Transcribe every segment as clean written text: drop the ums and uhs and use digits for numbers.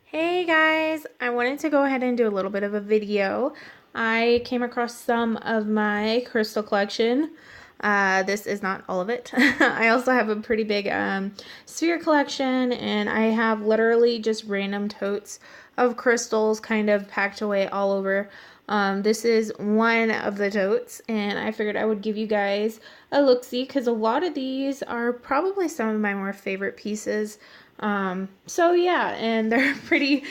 Hey guys, I wanted to go ahead and do a little bit of a video. I came across some of my crystal collection. This is not all of it. I also have a pretty big sphere collection, and I have literally just random totes of crystals kind of packed away all over. This is one of the totes, and I figured I would give you guys a look-see because a lot of these are probably some of my more favorite pieces. So yeah, and they're pretty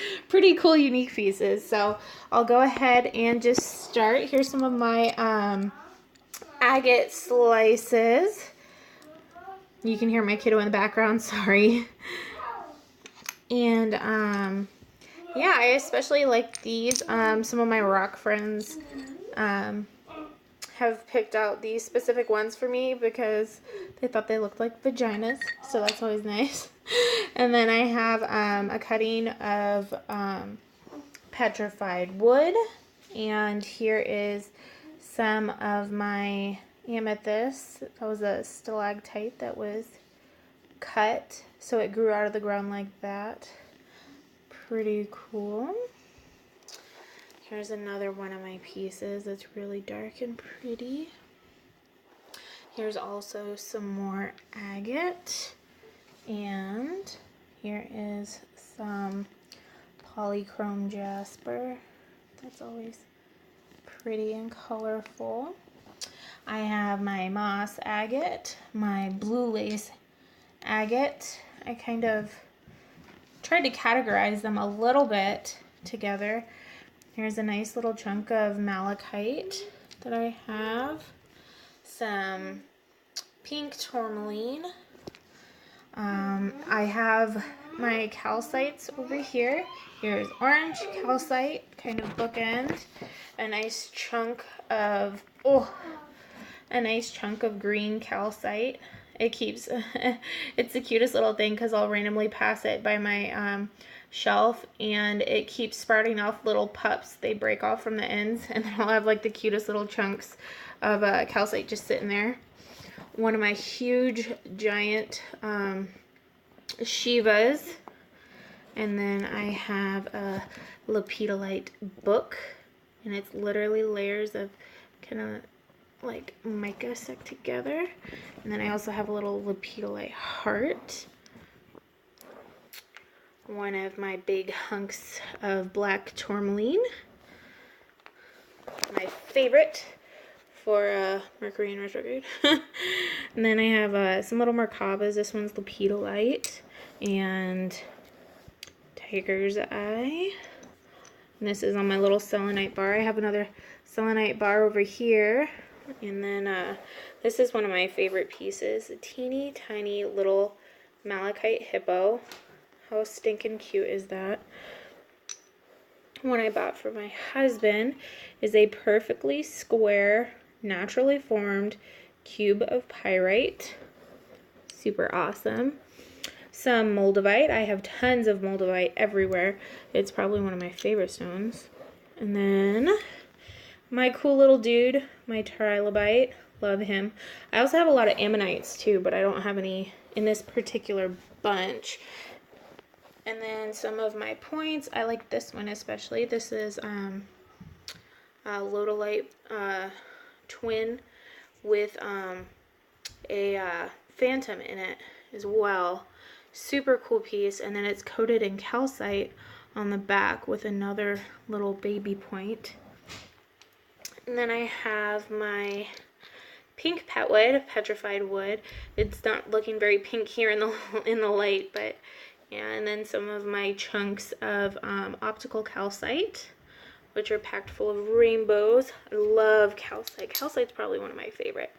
cool, unique pieces. So I'll go ahead and just start. Here's some of my Agate Slices. You can hear my kiddo in the background, sorry. And yeah, I especially like these. Some of my rock friends have picked out these specific ones for me because they thought they looked like vaginas, so that's always nice. And then I have a cutting of petrified wood, and here is some of my amethyst. That was a stalactite that was cut, so it grew out of the ground like that. Pretty cool. Here's another one of my pieces that's really dark and pretty. Here's also some more agate. And here is some Polychrome Jasper. That's always pretty and colorful. I have my moss agate, my blue lace agate. I kind of tried to categorize them a little bit together. Here's a nice little chunk of malachite that I have. Some pink tourmaline. I have my calcites over here. Here's orange calcite, kind of bookend. A nice chunk of green calcite. It keeps it's the cutest little thing because I'll randomly pass it by my shelf and it keeps sprouting off little pups. They break off from the ends, and then I'll have like the cutest little chunks of calcite just sitting there. One of my huge giant Shivas, and then I have a lepidolite book, and it's literally layers of kind of like mica stuck together. And then I also have a little lepidolite heart. One of my big hunks of black tourmaline, my favorite for Mercury in retrograde. And then I have some little Merkabas. This one's lepidolite and tiger's eye. And this is on my little selenite bar. I have another selenite bar over here. And then this is one of my favorite pieces. A teeny tiny little Malachite Hippo. How stinking cute is that? One I bought for my husband is a perfectly square, naturally formed cube of pyrite. Super awesome. Some moldavite. I have tons of moldavite everywhere. It's probably one of my favorite stones. And then my cool little dude, my trilobite. Love him. I also have a lot of ammonites too, but I don't have any in this particular bunch. And then some of my points. I like this one especially. This is a lodolite twin with a phantom in it as well. Super cool piece. And then it's coated in calcite on the back with another little baby point. And then I have my pink petwood, petrified wood. It's not looking very pink here in the light, but yeah. And then some of my chunks of optical calcite, which are packed full of rainbows. I love calcite. Calcite's probably one of my favorite.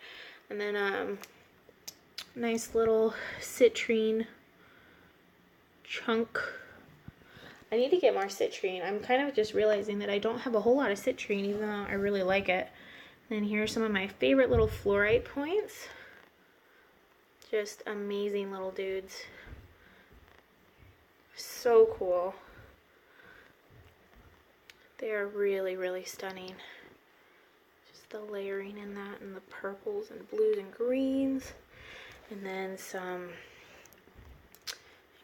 And then nice little citrine chunk. I need to get more citrine. I'm kind of just realizing that I don't have a whole lot of citrine, even though I really like it. And then here's some of my favorite little fluorite points. Just amazing little dudes. So cool. They are really, really stunning. Just the layering in that, and the purples and blues and greens. And then some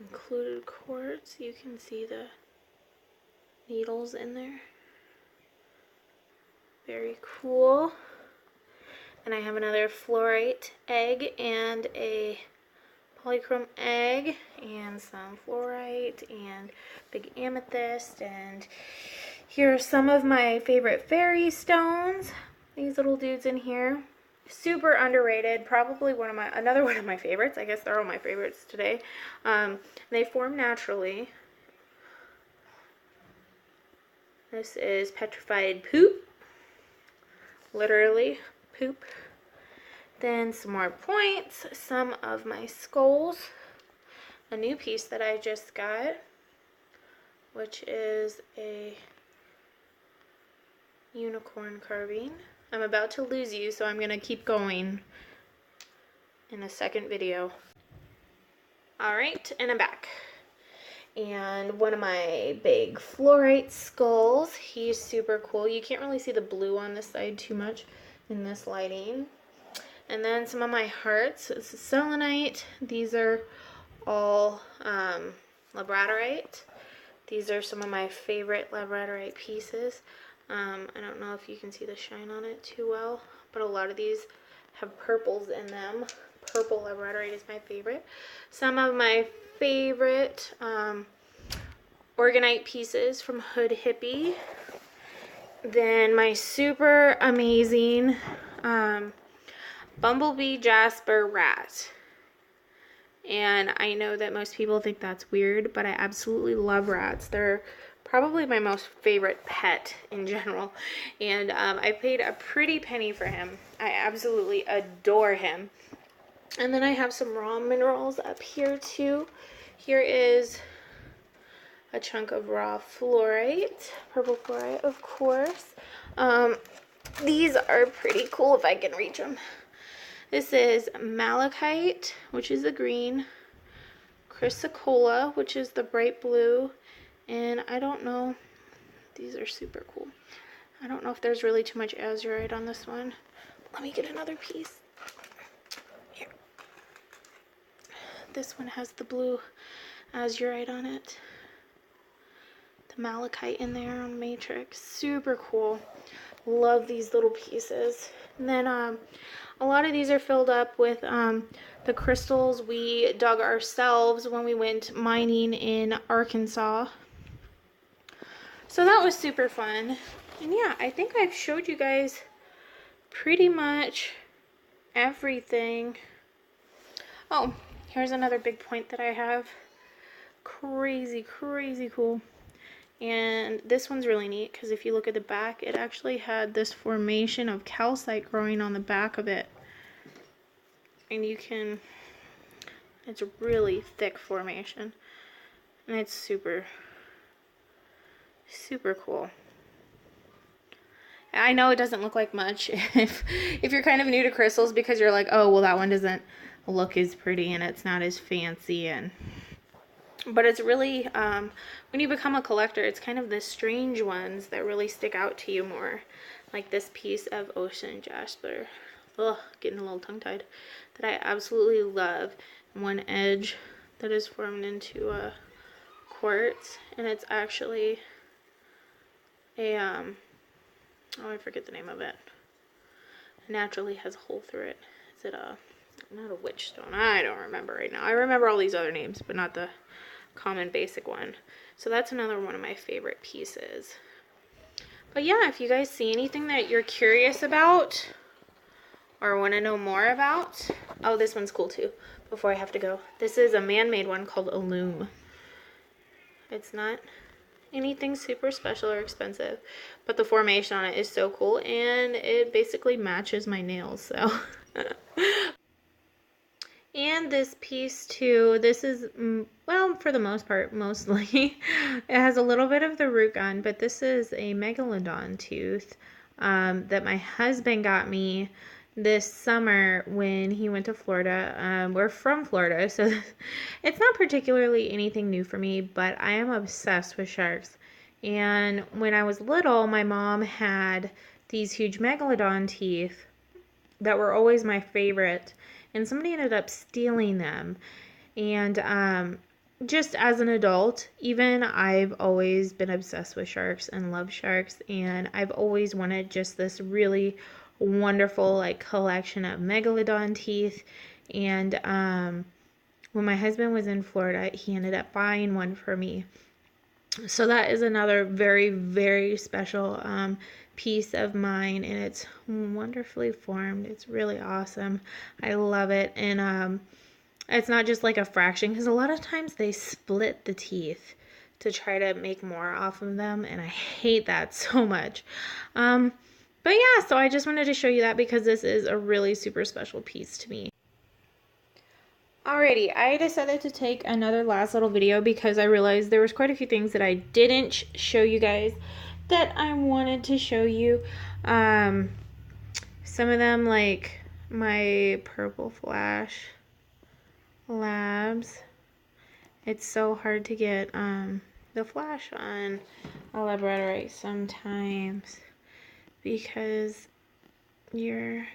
included quartz. You can see the needles in there. Very cool. And I have another fluorite egg and a polychrome egg and some fluorite and big amethyst. And here are some of my favorite fairy stones. These little dudes in here. Super underrated. Probably another one of my favorites. I guess they're all my favorites today. They form naturally. This is petrified poop. Literally poop. Then some more points. Some of my skulls. A new piece that I just got, which is a unicorn carving. I'm about to lose you, so I'm going to keep going in a second video. Alright, and I'm back. And one of my big Fluorite Skulls. He's super cool. You can't really see the blue on this side too much in this lighting. And then some of my hearts. This is selenite. These are all labradorite. These are some of my favorite labradorite pieces. I don't know if you can see the shine on it too well, but a lot of these have purples in them. Purple labradorite is my favorite. Some of my favorite organite pieces from Hood Hippie. Then my super amazing Bumblebee Jasper rat. And I know that most people think that's weird, but I absolutely love rats. They're probably my most favorite pet in general. And I paid a pretty penny for him. I absolutely adore him. And then I have some raw minerals up here too. Here is a chunk of raw fluorite, purple fluorite, of course. These are pretty cool if I can reach them. This is malachite, which is the green, chrysocolla, which is the bright blue, and I don't know, these are super cool. I don't know if there's really too much azurite on this one. Let me get another piece. Here. This one has the blue azurite on it. The malachite in there on matrix. Super cool. Love these little pieces. And then a lot of these are filled up with the crystals we dug ourselves when we went mining in Arkansas. So that was super fun. And yeah, I think I've showed you guys pretty much everything. Oh, here's another big point that I have. Crazy, crazy cool. And this one's really neat because if you look at the back, it actually had this formation of calcite growing on the back of it. And you can, it's a really thick formation. And it's super, super cool. I know it doesn't look like much if you're kind of new to crystals because you're like, oh, well, that one doesn't look as pretty and it's not as fancy. But it's really, when you become a collector, it's kind of the strange ones that really stick out to you more. Like this piece of ocean jasper. Ugh, getting a little tongue-tied. That I absolutely love. One edge that is formed into a quartz. And it's actually a, oh, I forget the name of it. It naturally has a hole through it. Is it not a witch stone? I don't remember right now. I remember all these other names, but not the common basic one. So that's another one of my favorite pieces. But yeah, if you guys see anything that you're curious about or want to know more about, oh, this one's cool too before I have to go. This is a man-made one called a loom. It's not anything super special or expensive, but the formation on it is so cool and it basically matches my nails, so and this piece too, this is, well, for the most part, mostly, it has a little bit of the root gun, but this is a megalodon tooth that my husband got me this summer when he went to Florida. We're from Florida, so it's not particularly anything new for me, but I am obsessed with sharks. And when I was little, my mom had these huge megalodon teeth that were always my favorite. And somebody ended up stealing them. And just as an adult, even I've always been obsessed with sharks and love sharks, and I've always wanted just this really wonderful like collection of megalodon teeth. And when my husband was in Florida, he ended up buying one for me. So that is another very, very special piece of mine, and it's wonderfully formed. It's really awesome. I love it. And it's not just like a fraction, because a lot of times they split the teeth to try to make more off of them, and I hate that so much. But yeah, so I just wanted to show you that because this is a really super special piece to me. Alrighty, I decided to take another last little video because I realized there was quite a few things that I didn't show you guys that I wanted to show you. Some of them, like my purple flash labs. It's so hard to get the flash on a labradorite sometimes because your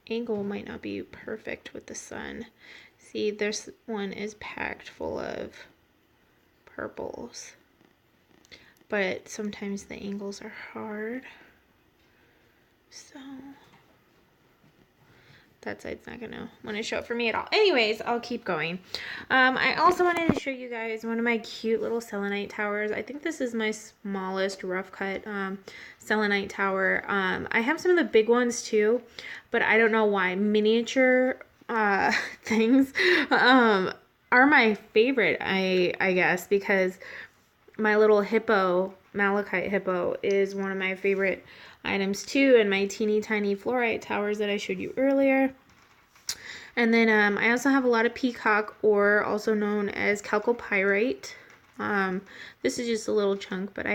angle might not be perfect with the sun. See, this one is packed full of purples, but sometimes the angles are hard, so that side's not gonna want to show up for me at all. Anyways, I'll keep going. I also wanted to show you guys one of my cute little Selenite Towers. I think this is my smallest rough cut Selenite Tower. I have some of the big ones too, but I don't know why. Miniature things are my favorite, I guess, because my little hippo, Malachite Hippo, is one of my favorite items too, and my teeny tiny fluorite towers that I showed you earlier. And then I also have a lot of peacock ore, also known as chalcopyrite. This is just a little chunk, but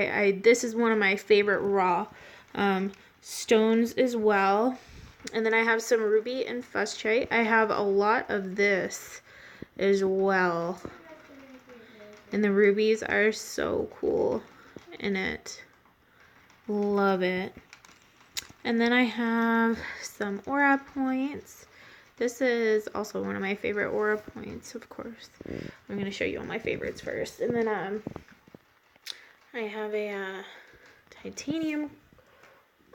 this is one of my favorite raw stones as well. And then I have some ruby and fuscite. I have a lot of this as well. And the rubies are so cool in it. Love it. And then I have some aura points. This is also one of my favorite aura points, of course. I'm going to show you all my favorites first. And then I have a titanium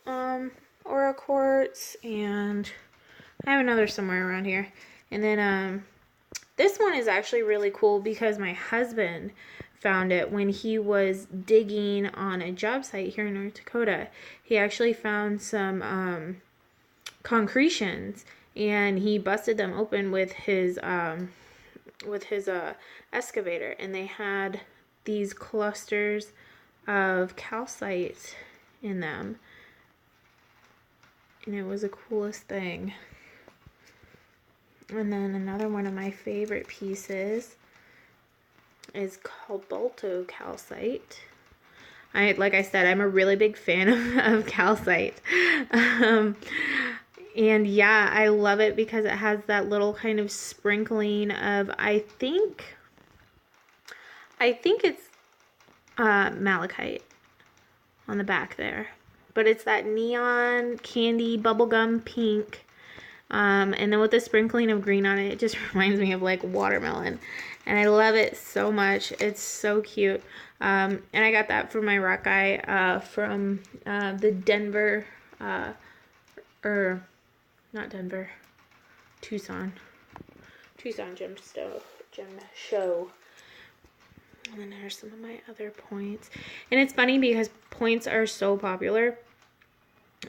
aura quartz, and I have another somewhere around here. And then this one is actually really cool because my husband found it when he was digging on a job site here in North Dakota. He actually found some concretions, and he busted them open with his excavator, and they had these clusters of calcite in them, and it was the coolest thing. And then another one of my favorite pieces is called Balto Calcite. Like I said, I'm a really big fan of calcite. And yeah, I love it because it has that little kind of sprinkling of, I think it's malachite on the back there. But it's that neon candy bubblegum pink. And then with the sprinkling of green on it, it just reminds me of like watermelon. And I love it so much. It's so cute. And I got that for my rock eye from the Denver, or not Denver, Tucson gem show. And then there's some of my other points. And it's funny because points are so popular,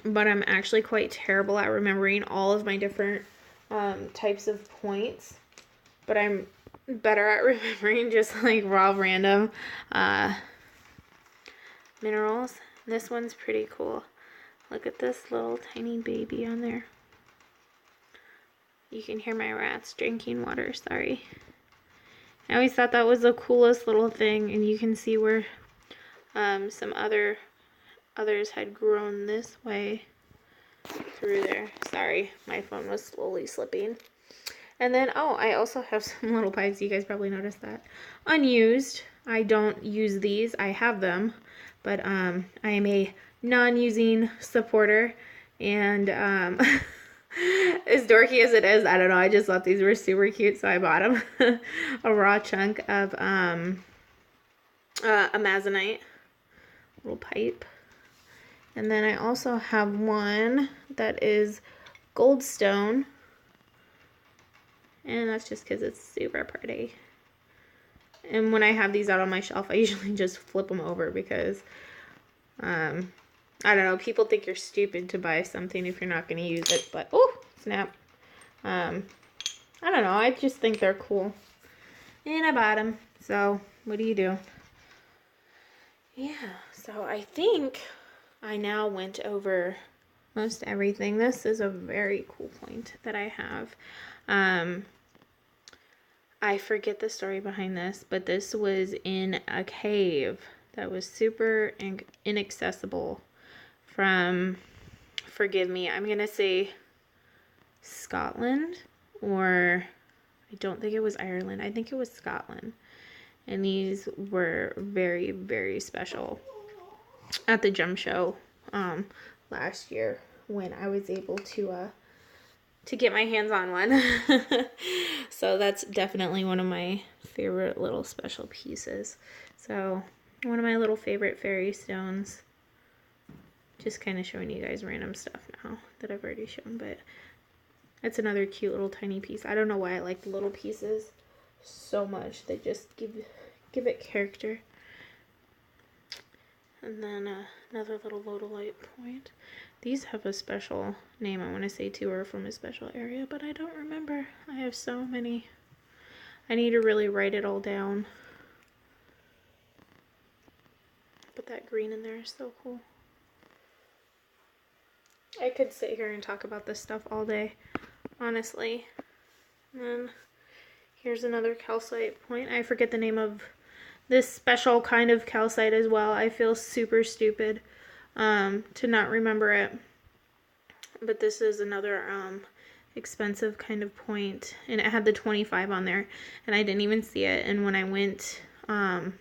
but I'm actually quite terrible at remembering all of my different types of points. But I'm better at remembering just like raw random minerals. This one's pretty cool. Look at this little tiny baby on there. You can hear my rats drinking water, sorry. I always thought that was the coolest little thing, and you can see where some others had grown this way through there. Sorry, my phone was slowly slipping. And then, oh, I also have some little pipes. You guys probably noticed that. Unused. I don't use these. I have them. But I am a non-using supporter. And As dorky as it is, I don't know. I just thought these were super cute, so I bought them. A raw chunk of Amazonite, little pipe. And then I also have one that is goldstone. And that's just because it's super pretty. And when I have these out on my shelf, I usually just flip them over because, I don't know, people think you're stupid to buy something if you're not going to use it. But, oh, snap. I don't know. I just think they're cool. And I bought them. So, what do you do? Yeah, so I think I now went over most everything. This is a very cool point that I have. I forget the story behind this, but this was in a cave that was super inaccessible from, forgive me, I'm going to say Scotland, or I don't think it was Ireland. I think it was Scotland. And these were very, very special at the gem show last year when I was able to get my hands on one. So that's definitely one of my favorite little special pieces. So one of my little favorite fairy stones. Just kind of showing you guys random stuff now that I've already shown, but it's another cute little tiny piece. I don't know why I like the little pieces so much. They just give it character. And then another little lodolite point. These have a special name. I want to say two are from a special area, but I don't remember. I have so many. I need to really write it all down. But that green in there is so cool. I could sit here and talk about this stuff all day, honestly. And then here's another calcite point. I forget the name of this special kind of calcite as well. I feel super stupid to not remember it. But this is another expensive kind of point. And it had the 25 on there. And I didn't even see it. And when I went to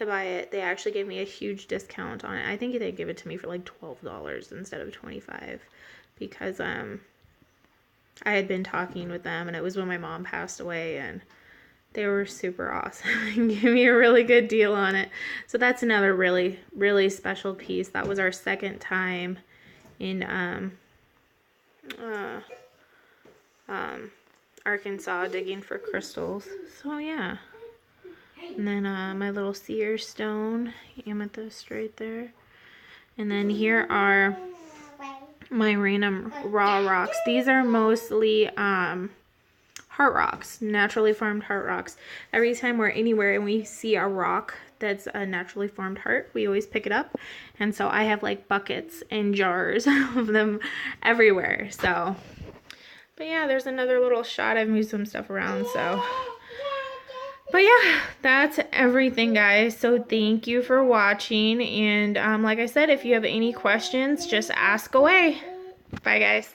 buy it, they actually gave me a huge discount on it. I think they gave it to me for like $12 instead of $25. Because I had been talking with them. And it was when my mom passed away. And they were super awesome and gave me a really good deal on it. So that's another really, really special piece. That was our second time in Arkansas digging for crystals. So yeah. And then my little seer stone, amethyst right there. And then here are my random raw rocks. These are mostly heart rocks, naturally formed heart rocks. Every time we're anywhere and we see a rock that's a naturally formed heart, we always pick it up. And so I have like buckets and jars of them everywhere. So, but yeah, there's another little shot. I've moved some stuff around, so. But yeah, that's everything, guys. So thank you for watching. And like I said, if you have any questions, just ask away. Bye, guys.